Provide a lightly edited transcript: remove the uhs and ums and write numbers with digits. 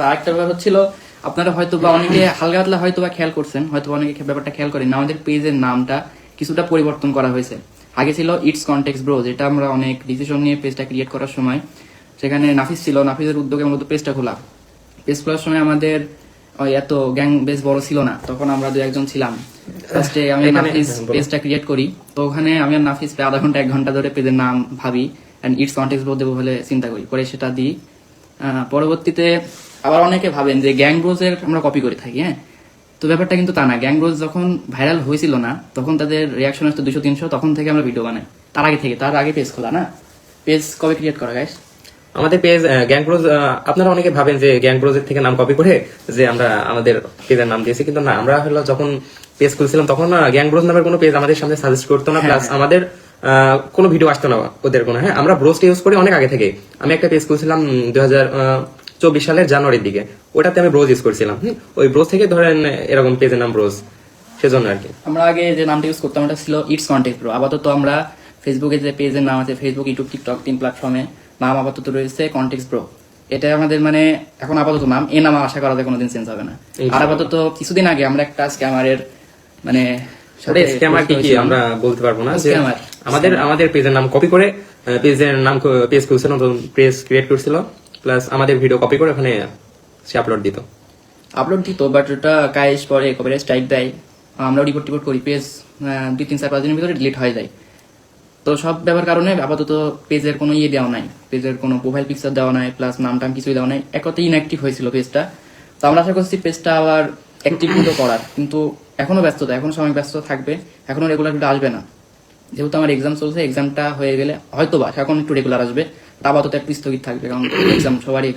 আরেকটা ব্যাপার হচ্ছিল, আপনারা হয়তো বা অনেকে হালকা পাতলা হয়তো বা খেয়াল করছেন, হয়তো অনেকে ব্যাপারটা খেয়াল করেন না, আমাদের পেজের নামটা কিছুটা পরিবর্তন করা হয়েছে। আগে ছিল ইটস কনটেক্সট ব্রো, যেটা আমরা অনেক ডিসিশন নিয়ে পেজটা ক্রিয়েট করার সময়, সেখানে নাফিস ছিল, নাফিসের উদ্যোগে মূলত পেজটা খোলা। পেজ খোলার সময় আমাদের এত গ্যাং বেশ বড় ছিল না, তখন আমরা দু একজন ছিলাম। ফার্স্টে আমি নাফিস পেজটা ক্রিয়েট করি, তো ওখানে আমি আর নাফিস প্রায় আধা ঘন্টা 1 ঘন্টা ধরে পেজের নাম ভাবি, এন্ড ইটস কনটেক্সট ব্রো দেবো বলে চিন্তা করি, পরে সেটা দিই। পরবর্তীতে আবার অনেকে ভাবেন যে গ্যাং ব্রোজের আমরা কপি করে থাকি, হ্যাঁ, তো ব্যাপারটা কিন্তু তা না। গ্যাং ব্রোজ যখন ভাইরাল হয়েছিল না, তখন তাদের রিয়াকশন আসতো 200-300, তখন থেকে আমরা ভিডিও বানাই। তার আগে পেজ খোলা না। পেজ কবে ক্রিয়েট করা গাইস? আমাদের পেজ গ্যাং ব্রোজ, আপনারা অনেকে ভাবেন যে গ্যাং ব্রোজের থেকে নাম কপি করে যে আমরা আমাদের পেজের নাম দিয়েছি, কিন্তু না, আমরা হলো যখন পেজ খুলছিলাম তখন গ্যাং ব্রোজ নামের কোনো পেজ আমাদের সামনে সাজেস্ট করতো না, প্লাস আমাদের কোনো ভিডিও আসতো না ওদের কোনো। হ্যাঁ, আমরা ব্রোজটা ইউজ করি অনেক আগে থেকে। আমি একটা পেজ খুলছিলাম 2024 সালের জানুয়ারির দিকে, ওটাতে আমি ব্রোজ ইউজ করছিলাম। ওই ব্রোজ থেকে ধরেন এরকম পেজের নাম ব্রোজ, সেজন্য আর কি। আমরা আগে যে নামটা ইউজ করতাম ওটা ছিল ইটস কনটেক্সট ব্রো। আপাতত আমরা ফেসবুকে যে পেজের নাম আছে, ফেসবুক, ইউটিউব, টিকটক 3 প্ল্যাটফর্মে নাম আপাতত রয়েছে কনটেক্সট ব্রো। এটা আমাদের মানে এখন আপাতত নাম, এ নাম আশা করা যায় কোনোদিন চেঞ্জ হবে না। আর আপাতত কিছুদিন আগে আমরা একটা স্ক্যামারের মানে স্ক্যামার কি আমরা বলতে পারবো না, যে আমাদের পেজের নাম কপি করে পেজ খুলছিল, পেজ ক্রিয়েট করছিল, প্লাস আমাদের ভিডিও কপি করে ওখানে সে আপলোড দিত। বাট ওটা কাজ পরে কপিরাইট স্ট্রাইক দেয়, আমরা রিপোর্ট করি, পেজ 2-3-4-5 দিনের ভিতরে ডিলিট হয়ে যায়। তো সব ব্যাপার কারণে আপাতত পেজের কোনো দেওয়া নাই, পেজের কোনো প্রোফাইল পিকচার দেওয়া নাই, প্লাস নাম টাম কিছুই দেওয়া নাই। একতেই ইনঅ্যাক্টিভ হয়েছিল পেজটা। তো আমরা আশা করছি পেজটা আবার অ্যাক্টিভ করার, কিন্তু এখনো ব্যস্ততা, এখনো সময় ব্যস্ত থাকবে, এখনো রেগুলার ভিডিও আসবে না। যেহেতু আমার এক্সাম চলছে, এক্সামটা হয়ে গেলে হয়তো বা এখন একটু রেগুলার আসবে, তা আপাতত একটু স্থগিত থাকবে, কারণ এক্সাম সবারই